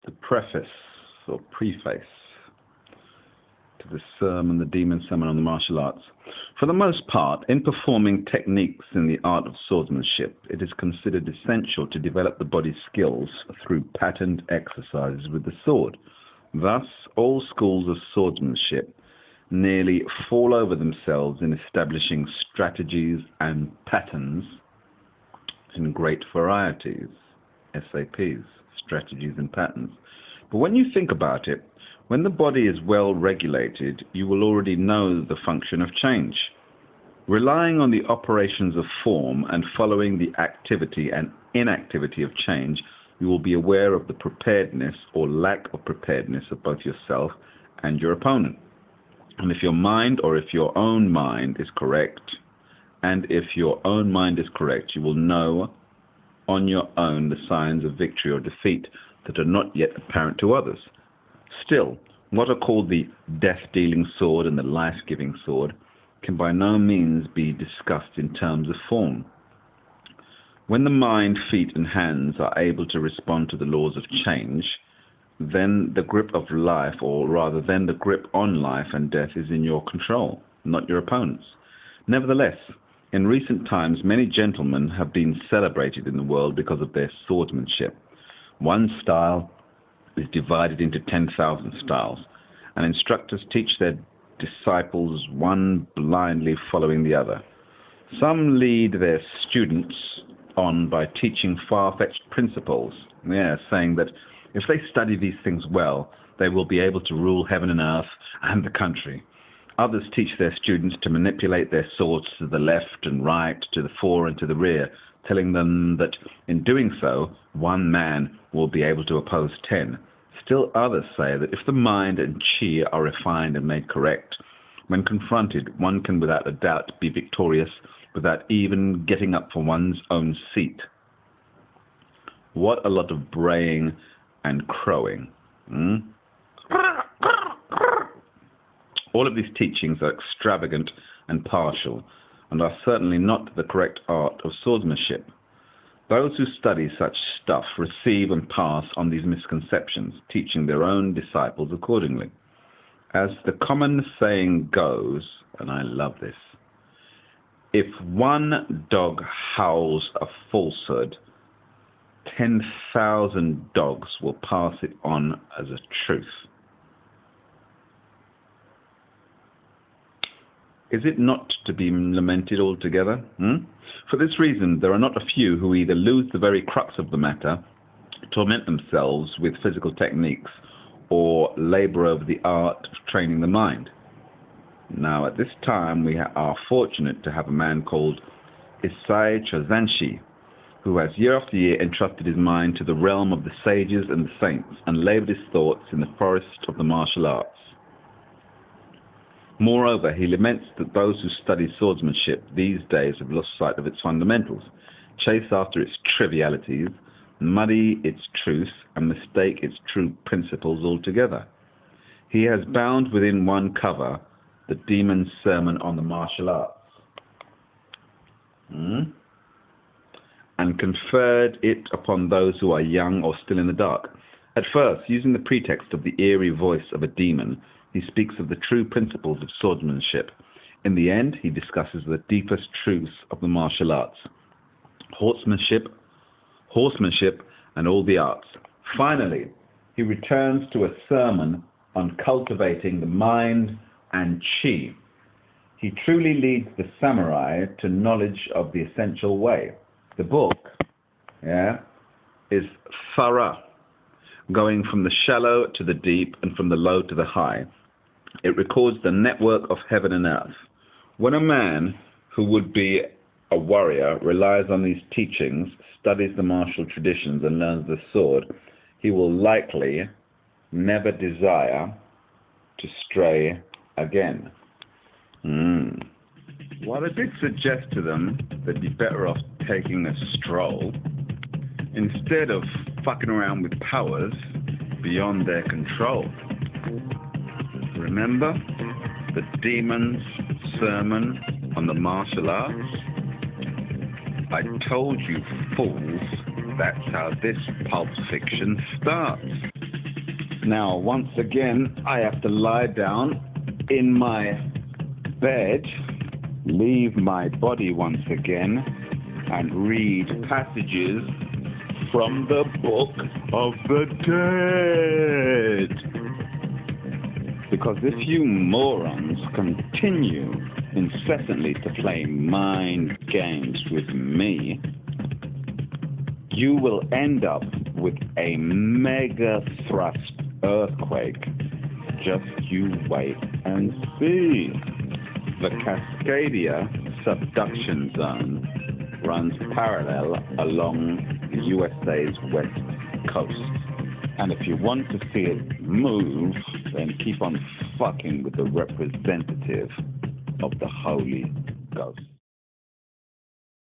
The preface or preface to the sermon, the demon sermon on the martial arts. For the most part, in performing techniques in the art of swordsmanship, it is considered essential to develop the body's skills through patterned exercises with the sword. Thus, all schools of swordsmanship nearly fall over themselves in establishing strategies and patterns in great varieties, SAPs, strategies and patterns. But when you think about it, when the body is well regulated, you will already know the function of change. Relying on the operations of form and following the activity and inactivity of change, you will be aware of the preparedness or lack of preparedness of both yourself and your opponent. And if your mind or if your own mind is correct, you will know on your own the signs of victory or defeat that are not yet apparent to others. Still, what are called the death-dealing sword and the life-giving sword can by no means be discussed in terms of form. When the mind, feet, and hands are able to respond to the laws of change, then the grip of life, or rather then the grip on life and death is in your control, not your opponent's. Nevertheless, in recent times, many gentlemen have been celebrated in the world because of their swordsmanship. One style is divided into 10,000 styles, and instructors teach their disciples one blindly following the other. Some lead their students on by teaching far-fetched principles, saying that if they study these things well, they will be able to rule heaven and earth and the country. Others teach their students to manipulate their swords to the left and right, to the fore and to the rear, telling them that in doing so, one man will be able to oppose 10. Still others say that if the mind and chi are refined and made correct, when confronted, one can without a doubt be victorious without even getting up from one's own seat. What a lot of braying and crowing. All of these teachings are extravagant and partial, and are certainly not the correct art of swordsmanship. Those who study such stuff receive and pass on these misconceptions, teaching their own disciples accordingly. As the common saying goes, and I love this, if one dog howls a falsehood, 10,000 dogs will pass it on as a truth. Is it not to be lamented altogether? For this reason, there are not a few who either lose the very crux of the matter, torment themselves with physical techniques, or labor over the art of training the mind. Now, at this time, we are fortunate to have a man called Isai Chazanshi, who has year after year entrusted his mind to the realm of the sages and the saints, and labored his thoughts in the forest of the martial arts. Moreover, he laments that those who study swordsmanship these days have lost sight of its fundamentals, chase after its trivialities, muddy its truth, and mistake its true principles altogether. He has bound within one cover the demon sermon on the martial arts, and conferred it upon those who are young or still in the dark. At first, using the pretext of the eerie voice of a demon, he speaks of the true principles of swordsmanship. In the end, he discusses the deepest truths of the martial arts, horsemanship, and all the arts. Finally, he returns to a sermon on cultivating the mind and chi. He truly leads the samurai to knowledge of the essential way. The book, is thorough, going from the shallow to the deep and from the low to the high. It records the network of heaven and earth. When a man who would be a warrior relies on these teachings, studies the martial traditions, and learns the sword, he will likely never desire to stray again. While I did suggest to them they'd be better off taking a stroll, instead of fucking around with powers beyond their control. Remember the demon's sermon on the martial arts? I told you fools, that's how this pulp fiction starts. Now, once again, I have to lie down in my bed, leave my body once again, and read passages from the Book of the Dead. Because if you morons continue incessantly to play mind games with me, you will end up with a mega thrust earthquake. Just you wait and see. The Cascadia subduction zone runs parallel along the USA's west coast. And if you want to see it move, then keep on fucking with the representative of the Holy Ghost.